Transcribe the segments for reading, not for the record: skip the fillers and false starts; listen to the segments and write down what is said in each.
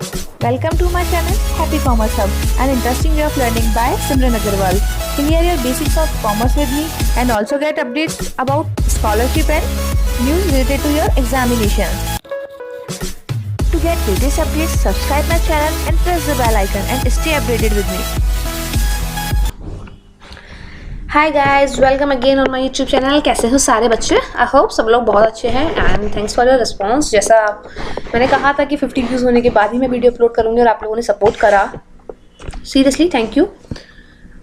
Welcome to my channel Happy Commerce Hub, an interesting way of learning by Simran Agarwal. Clear your basics of commerce with me and also get updates about scholarship and news related to your examinations. To get latest updates, subscribe my channel and press the bell icon and stay updated with me. Hi guys, welcome again on my YouTube channel. कैसे हो सारे बच्चे? I hope सब लोग बहुत अच्छे हैं and thanks for your response. जैसा मैंने कहा था कि 50 व्यूज़ होने के बाद ही मैं वीडियो अपलोड करूँगी और आप लोगों ने सपोर्ट करा, सीरियसली थैंक यू।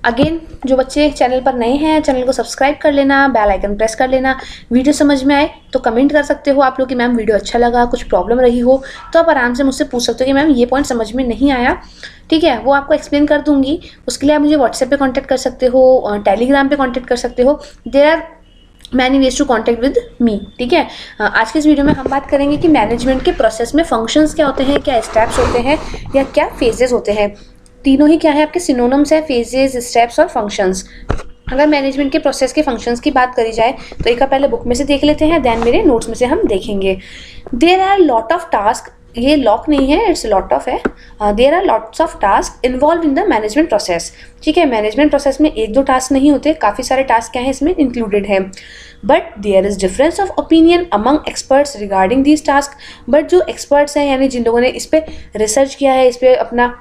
अगेन जो बच्चे चैनल पर नए हैं, चैनल को सब्सक्राइब कर लेना, बेल आइकन प्रेस कर लेना। वीडियो समझ में आए तो कमेंट कर सकते हो आप लोग कि मैम वीडियो अच्छा लगा, कुछ प्रॉब्लम रही हो तो आप आराम से मुझसे पूछ सकते हो कि मैम ये पॉइंट समझ में नहीं आया, ठीक है, वो आपको एक्सप्लेन कर दूंगी। उसके लिए आप मुझे व्हाट्सएप पे कांटेक्ट कर सकते हो, टेलीग्राम पे कांटेक्ट कर सकते हो। There are many ways to contact with me, ठीक है। आज के इस वीडियो में हम बात करेंगे कि मैनेजमेंट के प्रोसेस में फंक्शंस क्या होते हैं, क्या स्टेप्स होते हैं या क्या फेजेस होते हैं। तीनों ही क्या है आपके सिनोनिम्स है, फेजेस, स्टेप्स और फंक्शंस। अगर मैनेजमेंट के प्रोसेस के फंक्शंस की बात करी जाए तो एक पहले बुक में से देख लेते हैं, देन मेरे नोट्स में से हम देखेंगे। There are lot of task, ये लॉक नहीं है, इट्स लॉट ऑफ है। There are lots of task involve in the management process, ठीक है। मैनेजमेंट प्रोसेस में एक दो टास्क नहीं होते, काफ़ी सारे टास्क क्या है इसमें इंक्लूडेड है। But there is difference of opinion among experts regarding these task. But जो एक्सपर्ट्स हैं, यानी जिन लोगों ने इस पर रिसर्च किया है, इस पर अपना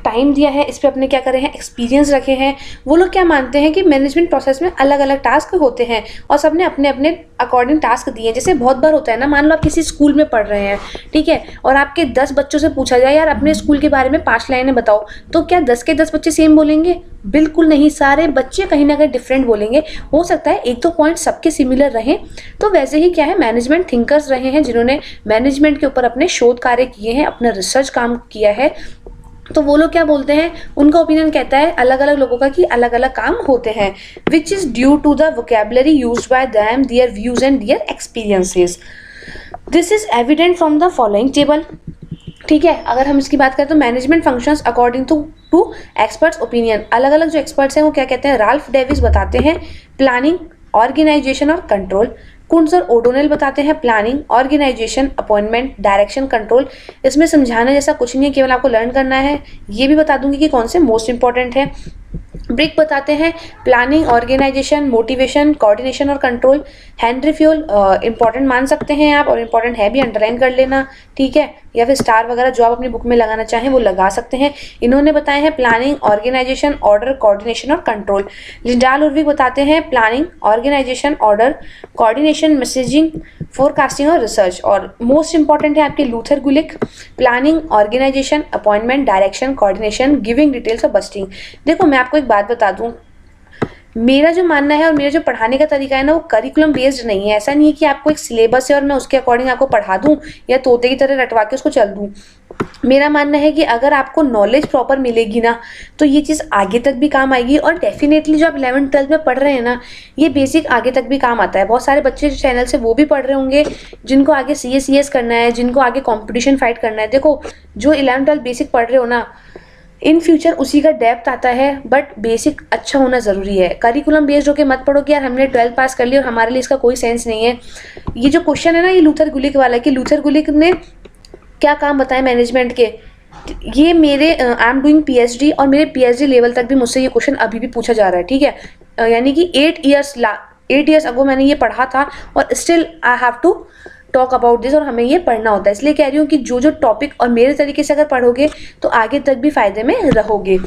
टाइम दिया है, इस पर अपने क्या करे हैं, एक्सपीरियंस रखे हैं, वो लोग क्या मानते हैं कि मैनेजमेंट प्रोसेस में अलग अलग टास्क होते हैं और सबने अपने अपने अकॉर्डिंग टास्क दिए हैं। जैसे बहुत बार होता है ना, मान लो आप किसी स्कूल में पढ़ रहे हैं, ठीक है, और आपके 10 बच्चों से पूछा जाए यार अपने स्कूल के बारे में 5 लाइनें बताओ, तो क्या 10 के 10 बच्चे सेम बोलेंगे? बिल्कुल नहीं, सारे बच्चे कहीं ना कहीं डिफरेंट बोलेंगे। हो सकता है एक दो पॉइंट सबके सिमिलर रहें। तो वैसे ही क्या है, मैनेजमेंट थिंकर्स रहे हैं जिन्होंने मैनेजमेंट के ऊपर अपने शोध कार्य किए हैं, अपना रिसर्च काम किया है, तो वो लोग क्या बोलते हैं, उनका ओपिनियन कहता है अलग अलग लोगों का कि अलग अलग काम होते हैं। Which is due to the vocabulary used by them, their views and their experiences. This is evident from the following table, ठीक है। अगर हम इसकी बात करें तो management functions according to experts opinion. अलग अलग जो एक्सपर्ट्स हैं वो क्या कहते हैं, राल्फ डेविस बताते हैं प्लानिंग, ऑर्गेनाइजेशन और कंट्रोल। कुंसर ओडोनेल बताते हैं planning, organisation, appointment, direction, control. इसमें समझाने जैसा कुछ नहीं है, केवल आपको लर्न करना है। ये भी बता दूंगी कि कौन से मोस्ट इंपॉर्टेंट है। ब्रिक बताते हैं प्लानिंग, ऑर्गेनाइजेशन, मोटिवेशन, कोऑर्डिनेशन और कंट्रोल। हेनरी फ्यूल इंपॉर्टेंट मान सकते हैं आप, और इंपॉर्टेंट है भी, अंडरलाइन कर लेना, ठीक है, या फिर स्टार वगैरह जो आप अपनी बुक में लगाना चाहें वो लगा सकते हैं। इन्होंने बताए हैं प्लानिंग, ऑर्गेनाइजेशन, ऑर्डर, कोऑर्डिनेशन और कंट्रोल। लिंडाल उर्विक बताते हैं planning, organisation, order, coordination, messaging, forecasting और रिसर्च। और मोस्ट इंपॉर्टेंट है आपके Luther Gulick, planning, organisation, appointment, direction, coordination, giving details और बस्टिंग। देखो मैं आपको एक बात बता दूं, मेरा जो मानना है और मेरा जो पढ़ाने का तरीका है ना, वो करिकुलम बेस्ड नहीं है। ऐसा नहीं है कि आपको एक सिलेबस है और मैं उसके अकॉर्डिंग आपको पढ़ा दूं या तोते की तरह रटवा के उसको चल दूं। मेरा मानना है कि अगर आपको नॉलेज प्रॉपर मिलेगी ना तो ये चीज़ आगे तक भी काम आएगी। और डेफिनेटली जो आप 11th 12th में पढ़ रहे हैं ना, ये बेसिक आगे तक भी काम आता है। बहुत सारे बच्चे जो चैनल से वो भी पढ़ रहे होंगे जिनको आगे CS करना है, जिनको आगे कॉम्पिटिशन फाइट करना है। देखो जो 11th 12th बेसिक पढ़ रहे हो ना, इन फ्यूचर उसी का डेप्थ आता है, बट बेसिक अच्छा होना ज़रूरी है। करिकुलम बेस्ड होकर मत पढ़ो कि यार हमने 12th पास कर लिया और हमारे लिए इसका कोई सेंस नहीं है। ये जो क्वेश्चन है ना, ये लूथर गुलिक वाला, कि लूथर गुलिक ने क्या काम बताए मैनेजमेंट के, ये मेरे आई एम डूइंग PhD और मेरे PhD लेवल तक भी मुझसे ये क्वेश्चन अभी भी पूछा जा रहा है, ठीक है। यानी कि 8 ईयर्स अगो मैंने ये पढ़ा था और still I have to talk about this, और हमें ये पढ़ना होता है। इसलिए कह रही हूँ कि जो जो टॉपिक और मेरे तरीके से अगर पढ़ोगे तो आगे तक भी फायदे में रहोगे।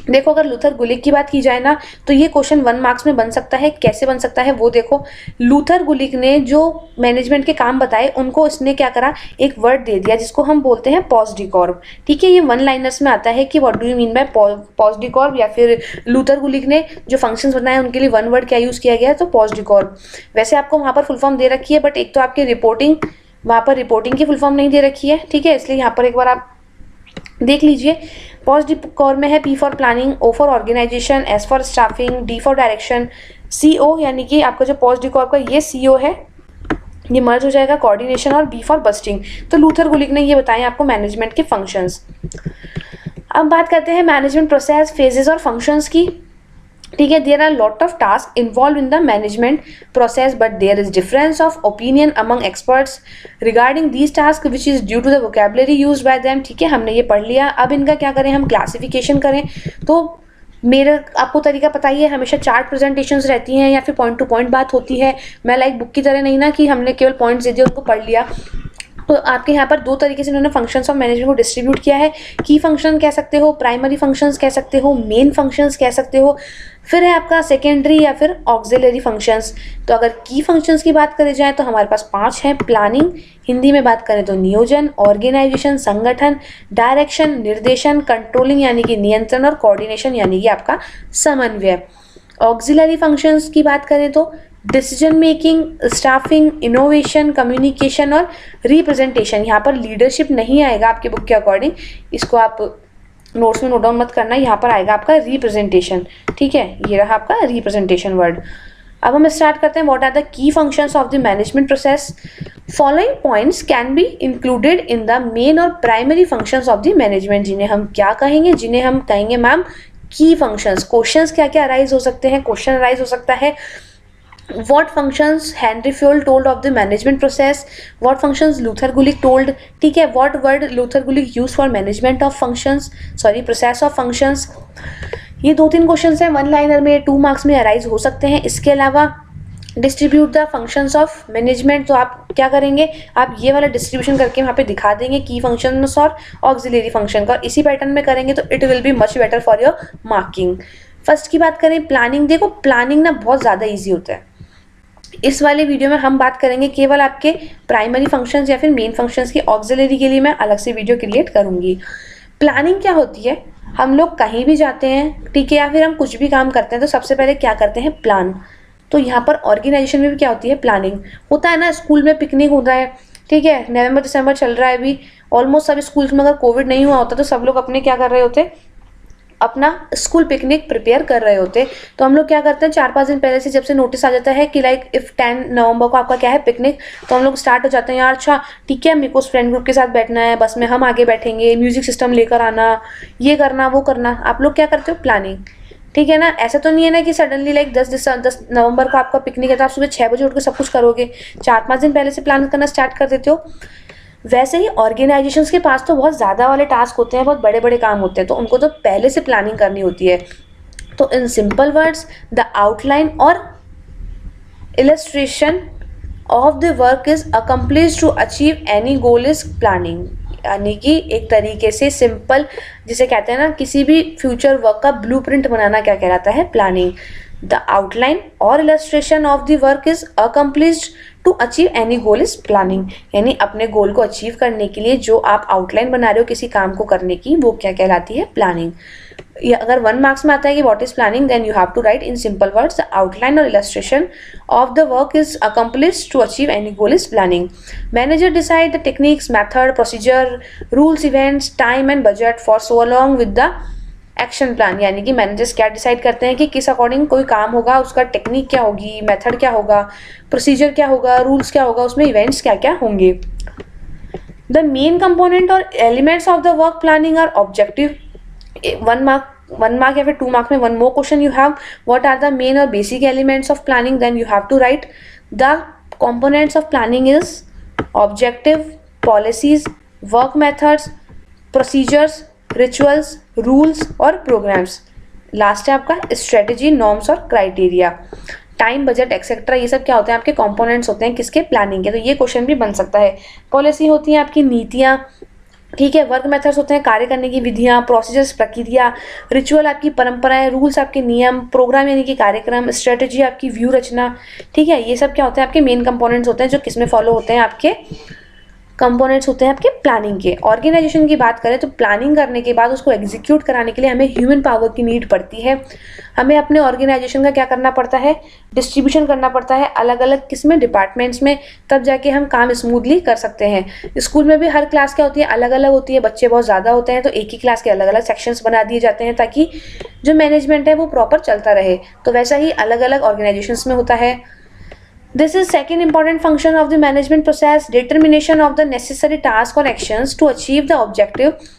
देखो अगर लूथर गुलिक की बात की जाए ना, तो ये क्वेश्चन 1 मार्क्स में बन सकता है। कैसे बन सकता है वो देखो। लूथर गुलिक ने जो मैनेजमेंट के काम बताए, उनको इसने क्या करा, एक वर्ड दे दिया जिसको हम बोलते हैं पॉज़डिकॉर्ब, ठीक है। ये 1 लाइनर्स में आता है कि what do you mean by POSDCORB, या फिर लूथर गुलिक ने जो फंक्शंस बताए उनके लिए 1 वर्ड क्या यूज़ किया गया है, तो पॉज़डिकॉर्ब। वैसे आपको वहाँ पर फुल फॉर्म दे रखी है, बट एक तो आपकी रिपोर्टिंग, वहाँ पर रिपोर्टिंग की फुल फॉर्म नहीं दे रखी है, ठीक है, इसलिए यहाँ पर एक बार आप देख लीजिए। पॉज़डिकॉर्ब में है P for planning, O for organization, S for staffing, D for direction, CO यानी कि आपका जो पॉज़डिकॉर्ब का ये CO है, ये मर्ज हो जाएगा कोऑर्डिनेशन, और B फॉर बस्टिंग। तो लूथर गुलिक ने ये बताए आपको मैनेजमेंट के फंक्शंस। अब बात करते हैं मैनेजमेंट प्रोसेस, फेजेस और फंक्शंस की। ठीक है, there are lot of task involve in the management process but there is difference of opinion among experts regarding these task which is due to the vocabulary use by them. ठीक है, हमने ये पढ़ लिया। अब इनका क्या करें, हम क्लासिफिकेशन करें। तो मेरा आपको तरीका पता ही है, हमेशा चार्ट प्रेजेंटेशंस रहती हैं या फिर पॉइंट टू पॉइंट बात होती है। मैं लाइक बुक की तरह नहीं ना कि हमने केवल पॉइंट्स दे दिए उनको पढ़ लिया। तो आपके यहाँ पर दो तरीके से इन्होंने फंक्शंस ऑफ मैनेजमेंट को डिस्ट्रीब्यूट किया है। की फंक्शन कह सकते हो, प्राइमरी फंक्शंस कह सकते हो, मेन फंक्शंस कह सकते हो, फिर है आपका सेकेंडरी या फिर ऑक्सिलरी फंक्शंस। तो अगर की फंक्शंस की बात करी जाए तो हमारे पास 5 हैं। प्लानिंग, हिंदी में बात करें तो नियोजन, ऑर्गेनाइजेशन, संगठन, डायरेक्शन, निर्देशन, कंट्रोलिंग यानी कि नियंत्रण, और कोऑर्डिनेशन यानी कि आपका समन्वय। ऑक्सिलरी फंक्शंस की बात करें तो decision making, staffing, innovation, communication और रिप्रेजेंटेशन। यहाँ पर लीडरशिप नहीं आएगा आपके बुक के अकॉर्डिंग, इसको आप नोट्स में नोट डाउन मत करना। यहाँ पर आएगा आपका रिप्रेजेंटेशन। ठीक है, ये रहा आपका रिप्रेजेंटेशन वर्ड। अब हम स्टार्ट करते हैं। What are the key functions of the management process? Following points can be included in the main और primary functions of the management. जिन्हें हम क्या कहेंगे, जिन्हें हम कहेंगे मैम की फंक्शंस। क्वेश्चंस क्या क्या अराइज हो सकते हैं, क्वेश्चन अराइज हो सकता है। What functions Henry Fayol told of the management process? What functions Luther Gulick told? ठीक है, what word Luther Gulick used for management of functions? process of functions. ये 2-3 क्वेश्चंस हैं, 1 लाइनर में 2 मार्क्स में arise हो सकते हैं। इसके अलावा distribute the functions of management. तो आप क्या करेंगे, आप ये वाला डिस्ट्रीब्यूशन करके वहाँ पे दिखा देंगे की फंक्शंस और ऑक्सिलरी फंक्शन का, और इसी पैटर्न में करेंगे तो it will be much better for your marking. First की बात करें प्लानिंग। देखो प्लानिंग ना बहुत ज़्यादा ईजी होता है। इस वाले वीडियो में हम बात करेंगे केवल आपके प्राइमरी फंक्शंस या फिर मेन फंक्शंस की। ऑक्सिलरी के लिए मैं अलग से वीडियो क्रिएट करूंगी। प्लानिंग क्या होती है, हम लोग कहीं भी जाते हैं, ठीक है, या फिर हम कुछ भी काम करते हैं तो सबसे पहले क्या करते हैं, प्लान। तो यहाँ पर ऑर्गेनाइजेशन में भी क्या होती है, प्लानिंग होता है ना। स्कूल में पिकनिक होता है, ठीक है, नवंबर दिसंबर चल रहा है अभी, ऑलमोस्ट सब स्कूल्स में अगर कोविड नहीं हुआ होता तो सब लोग अपने क्या कर रहे होते, अपना स्कूल पिकनिक प्रिपेयर कर रहे होते। तो हम लोग क्या करते हैं, 4-5 दिन पहले से जब से नोटिस आ जाता है कि लाइक इफ 10 नवंबर को आपका क्या है पिकनिक, तो हम लोग स्टार्ट हो जाते हैं, यार अच्छा ठीक है मेरे को फ्रेंड ग्रुप के साथ बैठना है, बस में हम आगे बैठेंगे, म्यूजिक सिस्टम लेकर आना, ये करना वो करना। आप लोग क्या करते हो, प्लानिंग। ठीक है ना, ऐसा तो नहीं है ना कि सडनली लाइक 10 नवंबर को आपका पिकनिक है तो आप सुबह 6 बजे उठ के सब कुछ करोगे। 4-5 दिन पहले से प्लान करना स्टार्ट कर देते हो। वैसे ही ऑर्गेनाइजेशंस के पास तो बहुत ज़्यादा वाले टास्क होते हैं, बहुत बड़े बड़े काम होते हैं, तो उनको तो पहले से प्लानिंग करनी होती है। तो इन सिंपल वर्ड्स द आउटलाइन और illustration of the work is accomplished to achieve any goal is planning. यानी कि एक तरीके से सिंपल, जिसे कहते हैं ना किसी भी फ्यूचर वर्क का ब्लूप्रिंट बनाना, क्या कहलाता है, प्लानिंग। द आउटलाइन और illustration of the work is accomplished to achieve any goal is planning. यानी अपने गोल को अचीव करने के लिए जो आप आउटलाइन बना रहे हो किसी काम को करने की, वो क्या कहलाती है, प्लानिंग। अगर 1 मार्क्स में आता है कि what is planning, then you have to write in simple words the outline और illustration of the work is accomplished to achieve any goal is planning. Manager decide the techniques, method, procedure, rules, events, time and budget for so along with the action plan. यानी कि managers क्या decide करते हैं कि किस according कोई काम होगा, उसका टेक्निक क्या होगी, मेथड क्या होगा, प्रोसीजर क्या होगा, रूल्स क्या होगा, उसमें इवेंट्स क्या क्या होंगे। द मेन कंपोनेंट और elements of the work planning are objective. 1 mark या फिर 2 मार्क में 1 more question you have, what are the main और basic elements of planning, then you have to write the components of planning is objective, policies, work methods, procedures, rituals, rules और programmes. Last है आपका strategy, norms और criteria, time, budget et cetera. ये सब क्या होते हैं, आपके कंपोनेंट्स होते हैं किसके, प्लानिंग के। तो ये क्वेश्चन भी बन सकता है। पॉलिसी होती है आपकी नीतियाँ, ठीक है, वर्क मेथड्स होते हैं कार्य करने की विधियाँ, प्रोसीजर्स प्रक्रिया, रिचुअल आपकी परंपराएं, रूल्स आपके नियम, प्रोग्राम यानी कि कार्यक्रम, स्ट्रेटेजी आपकी व्यू रचना। ठीक है, ये सब क्या होते हैं, आपके मेन कंपोनेंट्स होते हैं जो किसमें फॉलो होते हैं, आपके कंपोनेंट्स होते हैं आपके प्लानिंग के। ऑर्गेनाइजेशन की बात करें तो प्लानिंग करने के बाद उसको एग्जीक्यूट कराने के लिए हमें ह्यूमन पावर की नीड पड़ती है। हमें अपने ऑर्गेनाइजेशन का क्या करना पड़ता है, डिस्ट्रीब्यूशन करना पड़ता है अलग अलग किस्में डिपार्टमेंट्स में, तब जाके हम काम स्मूथली कर सकते हैं। स्कूल में भी हर क्लास क्या होती है, अलग अलग होती है, बच्चे बहुत ज़्यादा होते हैं तो एक ही क्लास के अलग अलग सेक्शंस बना दिए जाते हैं ताकि जो मैनेजमेंट है वो प्रॉपर चलता रहे। तो वैसा ही अलग अलग ऑर्गेनाइजेशंस में होता है। This is second important function of the management process, determination of the necessary task or actions to achieve the objective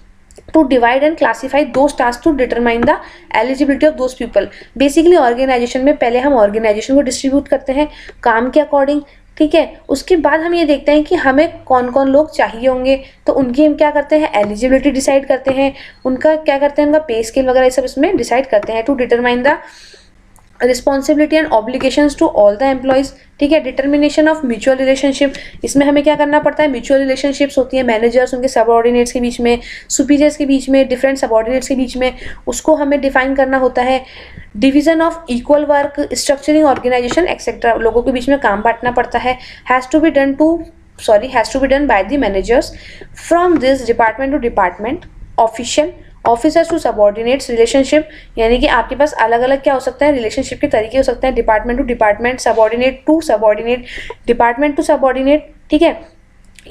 to divide and classify those tasks to determine the eligibility of those people. Basically organization में पहले हम organisation को distribute करते हैं काम के according, ठीक है। उसके बाद हम ये देखते हैं कि हमें कौन कौन लोग चाहिए होंगे, तो उनकी हम क्या करते हैं, एलिजिबिलिटी डिसाइड करते हैं, उनका क्या करते हैं, उनका पे स्केल वगैरह ये सब इसमें डिसाइड करते हैं, to determine the responsibility and obligations to all the employees, ठीक है। डिटर्मिनेशन ऑफ म्यूचुअल रिलेशनशिप, इसमें हमें क्या करना पड़ता है, म्यूचुअल रिलेशनशिप्स होती है मैनेजर्स उनके सबऑर्डिनेट्स के बीच में, सुपीरियर्स के बीच में, डिफरेंट सबऑर्डिनेट्स के बीच में, उसको हमें डिफाइन करना होता है। Division of equal work, structuring organization etcetera, लोगों के बीच में काम बांटना पड़ता है। Has to be done by the managers from this department to department. Official, officers to subordinates relationship, यानी कि आपके पास अलग अलग क्या हो सकता है, रिलेशनशिप के तरीके हो सकते हैं, department to department, subordinate to subordinate, department to subordinate, ठीक है।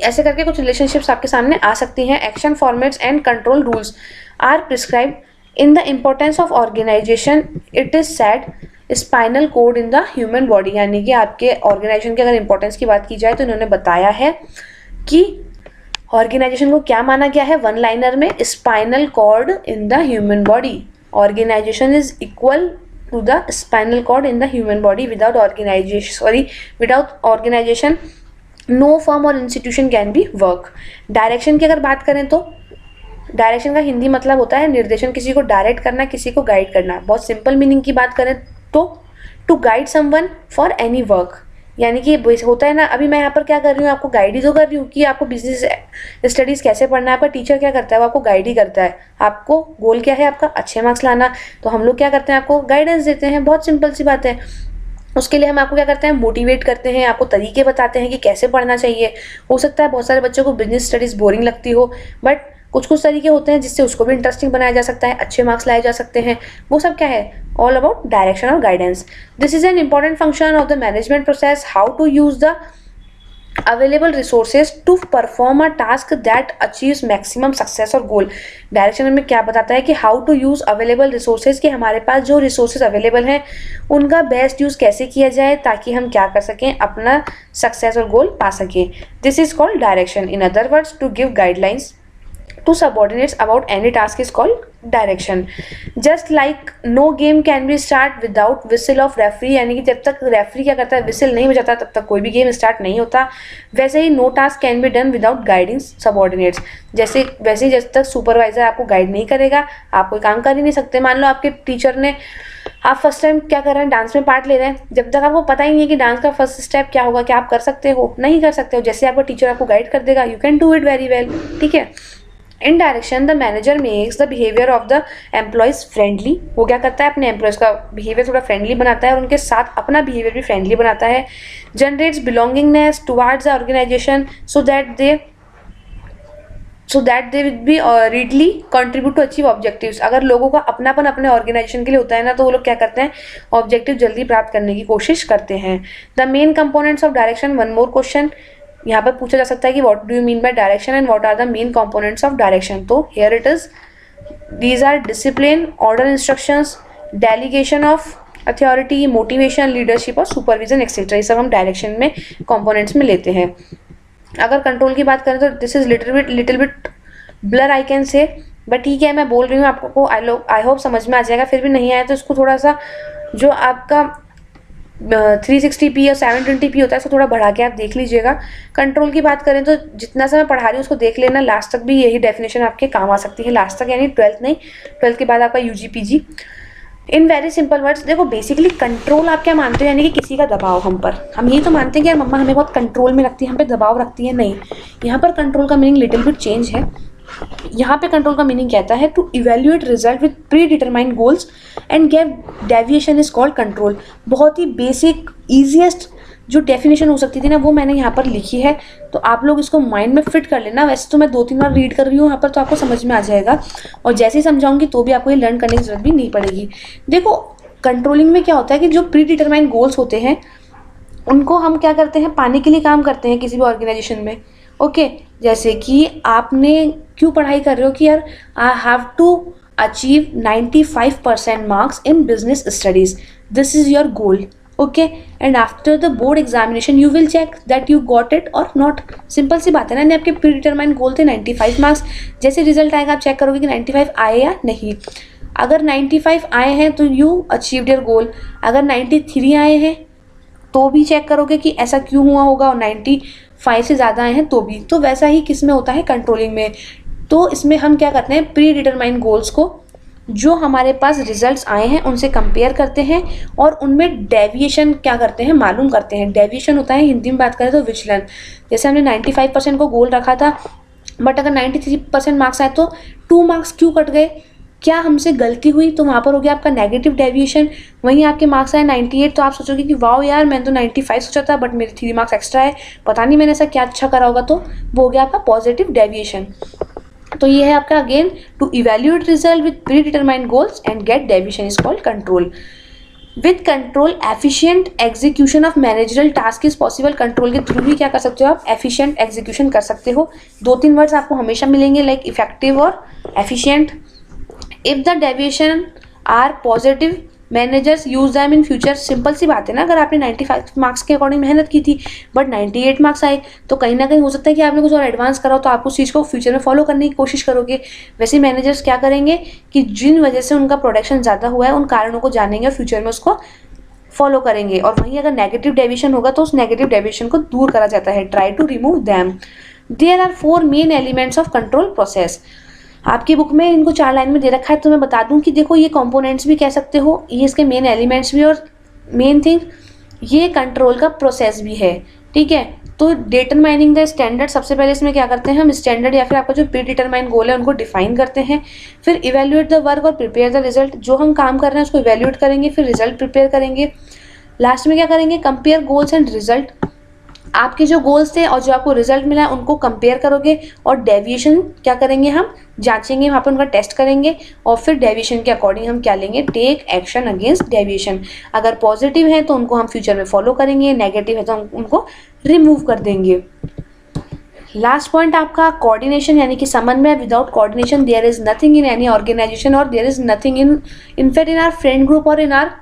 ऐसे करके कुछ रिलेशनशिप्स आपके सामने आ सकती हैं। Action formats and control rules are prescribed in the importance of organization, it is said spinal cord in the human body, यानी कि आपके ऑर्गेनाइजेशन की अगर इंपॉर्टेंस की बात की जाए तो इन्होंने बताया है कि ऑर्गेनाइजेशन को क्या माना गया है, वन लाइनर में, spinal cord in the human body. Organisation is equal to the spinal cord in the human body. Without organisation no firm और institution can be work. Direction की अगर बात करें तो डायरेक्शन का हिंदी मतलब होता है निर्देशन, किसी को डायरेक्ट करना, किसी को गाइड करना। बहुत सिंपल मीनिंग की बात करें तो to guide someone for any work, यानी कि होता है ना, अभी मैं यहाँ पर क्या कर रही हूँ, आपको गाइड ही तो कर रही हूँ कि आपको बिजनेस स्टडीज़ कैसे पढ़ना है। आपका टीचर क्या करता है, वो आपको गाइड ही करता है। आपको गोल क्या है, आपका अच्छे मार्क्स लाना, तो हम लोग क्या करते हैं, आपको गाइडेंस देते हैं। बहुत सिंपल सी बात है। उसके लिए हम आपको क्या करते हैं, मोटिवेट करते हैं, आपको तरीके बताते हैं कि कैसे पढ़ना चाहिए। हो सकता है बहुत सारे बच्चों को बिजनेस स्टडीज़ बोरिंग लगती हो, बट कुछ तरीके होते हैं जिससे उसको भी इंटरेस्टिंग बनाया जा सकता है, अच्छे मार्क्स लाए जा सकते हैं। वो सब क्या है, ऑल अबाउट डायरेक्शन और guidance. This is an important function of the management process, how to use the available resources to perform a task that achieves maximum success और गोल। डायरेक्शन में क्या बताता है कि how to use available resources, कि हमारे पास जो resources available हैं उनका बेस्ट यूज कैसे किया जाए ताकि हम क्या कर सकें, अपना सक्सेस और गोल पा सकें। This is called direction. In other words, to give guidelines to subordinates about any task is called direction. Just like no game can be start without whistle of referee, यानी कि जब तक referee क्या करता है, whistle नहीं बजाता, तब तक कोई भी गेम स्टार्ट नहीं होता। वैसे ही no task can be done without guiding subordinates, वैसे ही जब तक सुपरवाइजर आपको गाइड नहीं करेगा आप कोई काम कर ही नहीं सकते। मान लो आपके टीचर ने, आप फर्स्ट टाइम क्या कर रहे हैं, डांस में पार्ट ले रहे हैं, जब तक आपको पता ही नहीं है कि डांस का फर्स्ट स्टेप क्या होगा, क्या आप कर सकते हो, नहीं कर सकते हो। जैसे आपका टीचर आपको गाइड कर देगा, you can do it very well, ठीक है। इन direction the manager makes the behaviour of the employees friendly, वो क्या करता है, अपने एम्प्लॉयज़ का बिहेवियर थोड़ा फ्रेंडली बनाता है और उनके साथ अपना बिहेवियर भी फ्रेंडली बनाता है। Generates belongingness towards the organization so that they will be readily contribute to achieve objectives. अगर लोगों का अपनापन अपने ऑर्गेनाइजेशन के लिए होता है ना, तो वो लोग क्या करते हैं, ऑब्जेक्टिव जल्दी प्राप्त करने की कोशिश करते हैं। The main components of direction, one more question यहाँ पर पूछा जा सकता है कि what do you mean by direction and what are the main components of direction. तो here it is, these are discipline, order, instructions, delegation of authority, motivation, leadership और supervision et cetera. ये सब हम डायरेक्शन में कंपोनेंट्स में लेते हैं। अगर कंट्रोल की बात करें तो this is little bit blur I can say, but ठीक है, मैं बोल रही हूँ आपको, आई होप समझ में आ जाएगा। फिर भी नहीं आया तो इसको थोड़ा सा, जो आपका 360p या 720p होता है, इसको थोड़ा बढ़ा के आप देख लीजिएगा। कंट्रोल की बात करें तो जितना सा मैं पढ़ा रही हूँ उसको देख लेना, लास्ट तक भी यही डेफिनेशन आपके काम आ सकती है। लास्ट तक यानी 12th नहीं, 12th के बाद आपका UG PG। In very simple words, देखो बेसिकली कंट्रोल आप क्या मानते हो, यानी कि किसी का दबाव हम पर। हम यही तो मानते हैं कि यार मम्मा हमें बहुत कंट्रोल में रखती है, हम पे दबाव रखती है। नहीं, यहाँ पर कंट्रोल का मीनिंग लिटिल बिट चेंज है। यहाँ पे कंट्रोल का मीनिंग कहता है to evaluate result with predetermined goals and gave deviation is called control. बहुत ही बेसिक ईजीएस्ट जो डेफिनेशन हो सकती थी ना, वो मैंने यहाँ पर लिखी है, तो आप लोग इसको माइंड में फिट कर लेना। वैसे तो मैं 2-3 बार रीड कर रही हूँ यहाँ पर, तो आपको समझ में आ जाएगा, और जैसे ही समझाऊंगी तो भी आपको ये लर्न करने की जरूरत भी नहीं पड़ेगी। देखो कंट्रोलिंग में क्या होता है कि जो प्री डिटरमाइंड गोल्स होते हैं उनको हम क्या करते हैं, पाने के लिए काम करते हैं किसी भी ऑर्गेनाइजेशन में। ओके, जैसे कि आपने क्यों पढ़ाई कर रहे हो कि यार I have to achieve 95% marks in business studies, this is your goal. Okay, and after the board examination you will check that you got it और नॉट। सिंपल सी बात है ना, यानी आपके प्री डिटरमाइंड गोल थे 95 मार्क्स, जैसे रिजल्ट आएगा आप चेक करोगे कि 95 आए या नहीं। अगर 95 आए हैं तो यू अचीव्ड योर गोल, अगर 93 आए हैं तो भी चेक करोगे कि ऐसा क्यों हुआ होगा, और 95 से ज़्यादा आए हैं तो भी। तो वैसा ही किस में होता है, कंट्रोलिंग में। तो इसमें हम क्या करते हैं, प्री डिटरमाइंड गोल्स को जो हमारे पास रिजल्ट्स आए हैं उनसे कंपेयर करते हैं और उनमें डेविएशन क्या करते हैं, मालूम करते हैं। डेविएशन होता है, हिंदी में बात करें तो विचलन। जैसे हमने 95% को गोल रखा था, बट अगर 93% मार्क्स आए तो 2 मार्क्स क्यों कट गए, क्या हमसे गलती हुई, तो वहाँ पर हो गया आपका नेगेटिव डेविएशन। वहीं आपके मार्क्स आए 98, तो आप सोचोगे कि वाओ यार मैंने तो 95 सोचा था बट मेरे 3 मार्क्स एक्स्ट्रा है, पता नहीं मैंने ऐसा क्या अच्छा करा होगा, तो वो हो गया आपका पॉजिटिव डेविएशन। तो ये है आपका again to evaluate result with predetermined goals and get deviation is called control. With control efficient execution of managerial task is possible. Control के थ्रू भी क्या कर सकते हो आप, एफिशिएंट एग्जीक्यूशन कर सकते हो। 2-3 वर्ड्स आपको हमेशा मिलेंगे, लाइक इफेक्टिव और efficient. If the deviation are positive managers use them in future. Simple सी बात है ना, अगर आपने 95 मार्क्स के अकॉर्डिंग मेहनत की थी बट 98 मार्क्स आए, तो कहीं ना कहीं हो सकता है कि आपने कुछ और एडवांस करा हो, तो आप उस चीज़ को फ्यूचर में फॉलो करने की कोशिश करोगे। वैसे मैनेजर्स क्या करेंगे कि जिन वजह से उनका प्रोडक्शन ज़्यादा हुआ है उन कारणों को जानेंगे और फ्यूचर में उसको फॉलो करेंगे। और वहीं अगर नेगेटिव डेविएशन होगा तो उस नेगेटिव डेविएशन को दूर करा जाता है, try to remove them. There are 4 main elements of control process. आपकी बुक में इनको 4 लाइन में दे रखा है, तो मैं बता दूं कि देखो ये कंपोनेंट्स भी कह सकते हो, ये इसके मेन एलिमेंट्स भी, और मेन थिंग ये कंट्रोल का प्रोसेस भी है, ठीक है। तो डिटरमाइनिंग द स्टैंडर्ड, सबसे पहले इसमें क्या करते हैं हम, स्टैंडर्ड या फिर आपका जो प्री डिटरमाइंड गोल है उनको डिफाइन करते हैं। फिर इवेल्युएट द वर्क और प्रिपेयर द रिजल्ट, जो हम काम कर रहे हैं उसको इवेल्युएट करेंगे, फिर रिजल्ट प्रिपेयर करेंगे। लास्ट में क्या करेंगे, कंपेयर गोल्स एंड रिजल्ट। आपके जो गोल्स थे और जो आपको रिजल्ट मिला उनको कंपेयर करोगे, और डेविएशन क्या करेंगे हम जांचेंगे, वहाँ पर उनका टेस्ट करेंगे, और फिर डेविएशन के अकॉर्डिंग हम क्या लेंगे, टेक एक्शन अगेंस्ट डेविएशन। अगर पॉजिटिव है तो उनको हम फ्यूचर में फॉलो करेंगे, नेगेटिव है तो हम उनको रिमूव कर देंगे। लास्ट पॉइंट आपका कोऑर्डिनेशन, यानी कि समन्वय। Without coordination there is nothing in any organisation और there is nothing in fact in our friend group और in our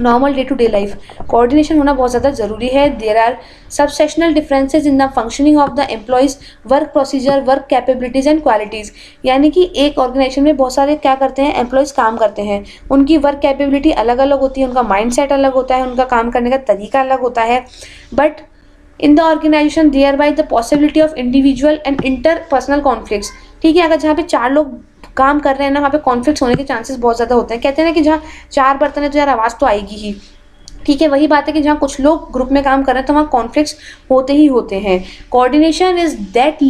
normal day to day life. Coordination होना बहुत ज़्यादा ज़रूरी है। There are subsectional differences in the functioning of the employees, work procedure, work capabilities and qualities. यानी कि एक organisation में बहुत सारे क्या करते हैं, एम्प्लॉयज़ काम करते हैं, उनकी वर्क कैपेबिलिटी अलग अलग होती है, उनका माइंड सेट अलग होता है, उनका काम करने का तरीका अलग होता है। But in the organization thereby the possibility of individual and interpersonal conflicts. ठीक है, अगर जहाँ पे 4 लोग काम कर रहे हैं ना, वहाँ पे कॉन्फ्लिक्ट होने के चांसेस बहुत ज़्यादा होते हैं। कहते हैं ना कि जहाँ 4 बर्तन है तो यार आवाज़ तो आएगी ही। ठीक है, वही बात है कि जहाँ कुछ लोग ग्रुप में काम कर रहे हैं तो वहाँ कॉन्फ्लिक्ट्स होते ही होते हैं। Coordination is that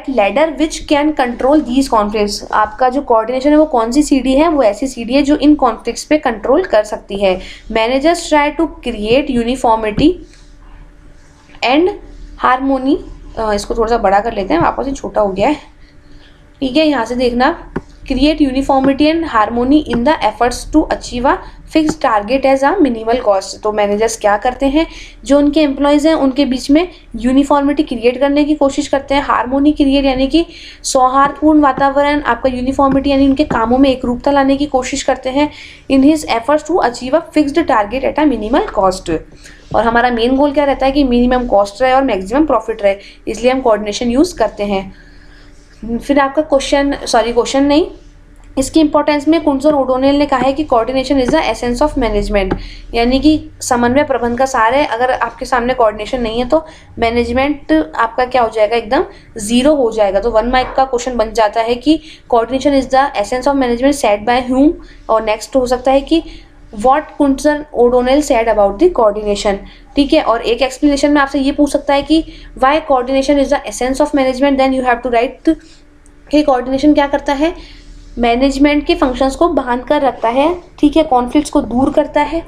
ladder which can control these conflicts. आपका जो कोऑर्डिनेशन है वो कौन सी सीढ़ी है, वो ऐसी सीढ़ी है जो इन कॉन्फ्लिक्ट्स पे कंट्रोल कर सकती है। Managers try to create uniformity and harmony. इसको थोड़ा सा बड़ा कर लेते हैं, वापस ही छोटा हो गया है। ठीक है, यहाँ से देखना, create uniformity and harmony in the efforts to achieve a fix target as a minimal cost. तो मैनेजर्स क्या करते हैं, जो उनके एम्प्लॉयज़ हैं उनके बीच में यूनिफॉर्मिटी क्रिएट करने की कोशिश करते हैं। हारमोनी क्रिएट यानी कि सौहार्दपूर्ण वातावरण, आपका यूनिफॉर्मिटी यानी उनके कामों में एक रूपता लाने की कोशिश करते हैं। In his efforts to achieve a fixed target at a minimal cost. और हमारा मेन गोल क्या रहता है कि मिनिमम कॉस्ट रहे और मैक्सिमम प्रॉफिट रहे, इसलिए हम कोऑर्डिनेशन यूज़ करते हैं। फिर आपका क्वेश्चन नहीं, इसकी इंपॉर्टेंस में कुंजर ओडोनेल ने कहा है कि coordination is the essence of management, यानी कि समन्वय प्रबंध का सार है। अगर आपके सामने कोऑर्डिनेशन नहीं है तो मैनेजमेंट आपका क्या हो जाएगा, एकदम जीरो हो जाएगा। तो 1 मार्क का क्वेश्चन बन जाता है कि coordination is the essence of management said by Hume. और नेक्स्ट हो सकता है कि what Koontz O'Donnell said about the coordination. ठीक है, और एक एक्सप्लेनेशन में आपसे ये पूछ सकता है कि why coordination is the essence of management, then you have to write कि कोऑर्डिनेशन क्या करता है, मैनेजमेंट के फंक्शंस को बांध कर रखता है। ठीक है, कॉन्फ्लिक्ट्स को दूर करता है।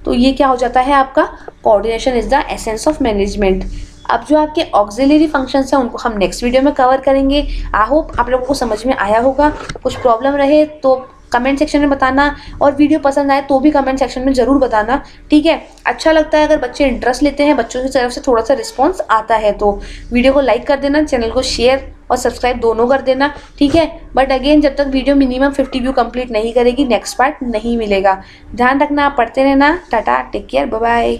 तो ये क्या हो जाता है आपका, coordination is the essence of management. अब जो आपके ऑक्सिलरी फंक्शंस हैं उनको हम नेक्स्ट वीडियो में कवर करेंगे। आई होप आप लोगों को समझ में आया होगा। कुछ प्रॉब्लम रहे तो कमेंट सेक्शन में बताना, और वीडियो पसंद आए तो भी कमेंट सेक्शन में ज़रूर बताना। ठीक है, अच्छा लगता है अगर बच्चे इंटरेस्ट लेते हैं, बच्चों की तरफ से थोड़ा सा रिस्पॉन्स आता है तो वीडियो को लाइक कर देना, चैनल को शेयर और सब्सक्राइब दोनों कर देना, ठीक है। बट अगेन जब तक वीडियो मिनिमम 50 व्यू कंप्लीट नहीं करेगी नेक्स्ट पार्ट नहीं मिलेगा। ध्यान रखना, आप पढ़ते रहना। Tata, take care, bye bye.